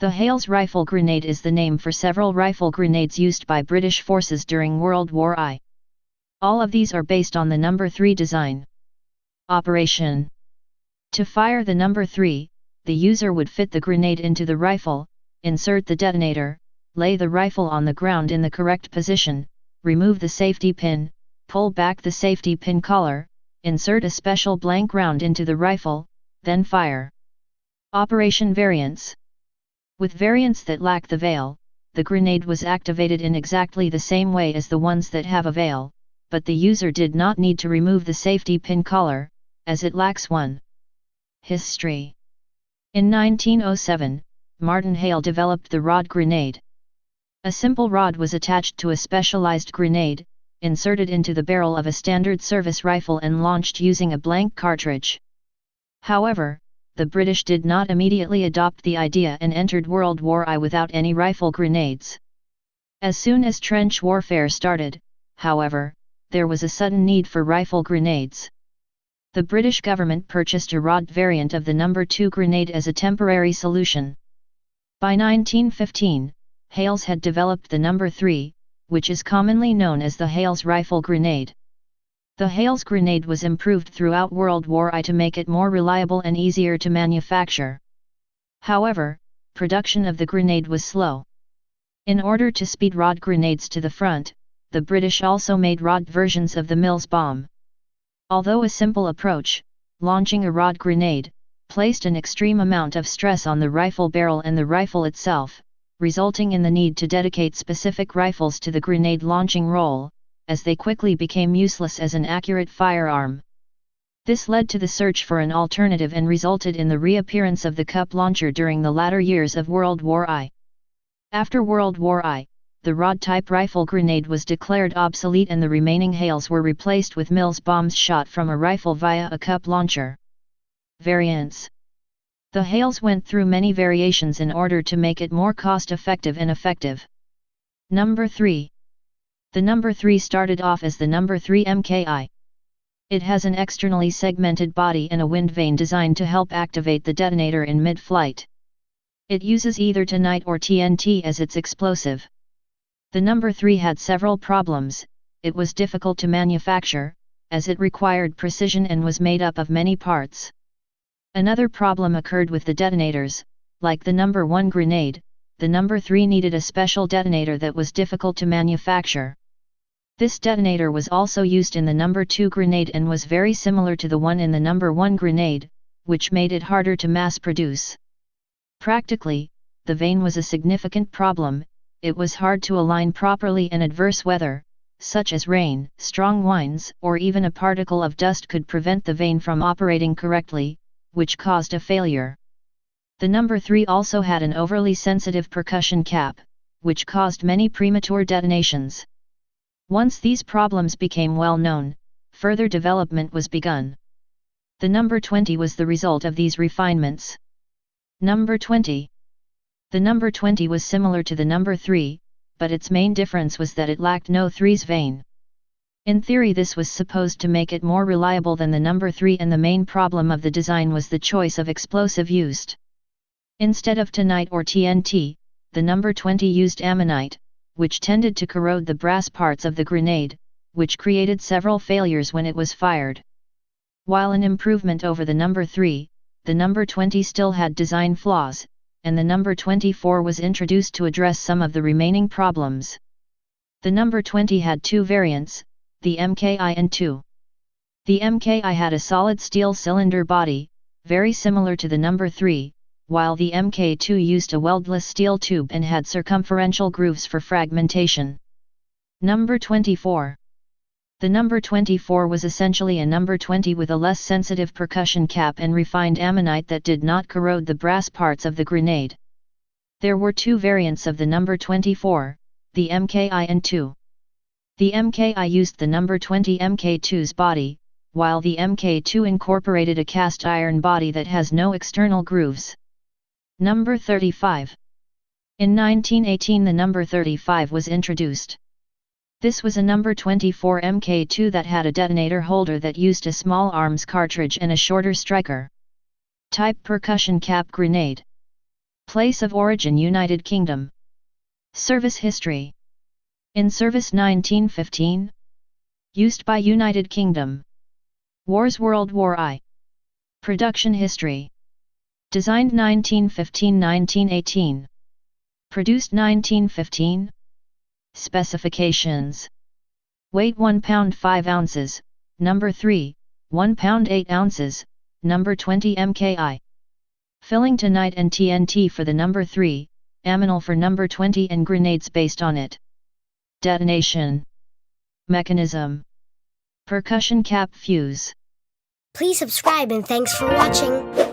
The Hales rifle grenade is the name for several rifle grenades used by British forces during World War I. All of these are based on the number 3 design. Operation. To fire the number 3, the user would fit the grenade into the rifle, insert the detonator, lay the rifle on the ground in the correct position, remove the safety pin, pull back the safety pin collar, insert a special blank round into the rifle, then fire. Operation variants. With variants that lack the veil, the grenade was activated in exactly the same way as the ones that have a veil, but the user did not need to remove the safety pin collar, as it lacks one. History. In 1907, Martin Hale developed the rod grenade. A simple rod was attached to a specialized grenade, inserted into the barrel of a standard service rifle and launched using a blank cartridge. However, the British did not immediately adopt the idea and entered World War I without any rifle grenades. As soon as trench warfare started, however, there was a sudden need for rifle grenades. The British government purchased a rod variant of the number 2 grenade as a temporary solution. By 1915, Hales had developed the number 3, which is commonly known as the Hales rifle grenade. The Hales grenade was improved throughout World War I to make it more reliable and easier to manufacture. However, production of the grenade was slow. In order to speed rod grenades to the front, the British also made rod versions of the Mills bomb. Although a simple approach, launching a rod grenade placed an extreme amount of stress on the rifle barrel and the rifle itself, resulting in the need to dedicate specific rifles to the grenade launching role, as they quickly became useless as an accurate firearm. This led to the search for an alternative and resulted in the reappearance of the cup launcher during the latter years of World War I. After World War I, the rod-type rifle grenade was declared obsolete and the remaining Hales were replaced with Mills bombs shot from a rifle via a cup launcher. Variants. The Hales went through many variations in order to make it more cost-effective and effective. Number 3. The number 3 started off as the number 3 MKI. It has an externally segmented body and a wind vane designed to help activate the detonator in mid-flight. It uses either ternite or TNT as its explosive. The number 3 had several problems. It was difficult to manufacture, as it required precision and was made up of many parts. Another problem occurred with the detonators. Like the number 1 grenade, the number 3 needed a special detonator that was difficult to manufacture. This detonator was also used in the number 2 grenade and was very similar to the one in the number 1 grenade, which made it harder to mass produce. Practically, the vane was a significant problem. It was hard to align properly in adverse weather, such as rain, strong winds, or even a particle of dust could prevent the vane from operating correctly, which caused a failure. The number 3 also had an overly sensitive percussion cap, which caused many premature detonations. Once these problems became well known, further development was begun. The number 20 was the result of these refinements. Number 20. The number 20 was similar to the number 3, but its main difference was that it lacked no 3's vane. In theory, this was supposed to make it more reliable than the number 3, and the main problem of the design was the choice of explosive used. Instead of ternite or TNT, the number 20 used ammonite, which tended to corrode the brass parts of the grenade, which created several failures when it was fired. While an improvement over the number 3, the number 20 still had design flaws, and the number 24 was introduced to address some of the remaining problems. The number 20 had 2 variants, the MKI and 2. The MKI had a solid steel cylinder body, very similar to the number 3, while the MK2 used a weldless steel tube and had circumferential grooves for fragmentation. Number 24. The number 24 was essentially a number 20 with a less sensitive percussion cap and refined ammonite that did not corrode the brass parts of the grenade. There were 2 variants of the number 24, the MKI and 2. The MKI used the number 20 MK2's body, while the MK2 incorporated a cast iron body that has no external grooves. Number 35. In 1918 the number 35 was introduced. This was a number 24 MK2 that had a detonator holder that used a small arms cartridge and a shorter striker. Type percussion cap grenade. Place of origin United Kingdom. Service history. In service 1915. Used by United Kingdom. Wars World War I. Production history. Designed 1915-1918. Produced 1915. Specifications. Weight 1 pound 5 ounces, number 3, 1 pound 8 ounces, number 20 mki. Filling tonight and TNT for the number 3, ammonal for number 20 and grenades based on it. Detonation. Mechanism. Percussion cap fuse. Please subscribe and thanks for watching.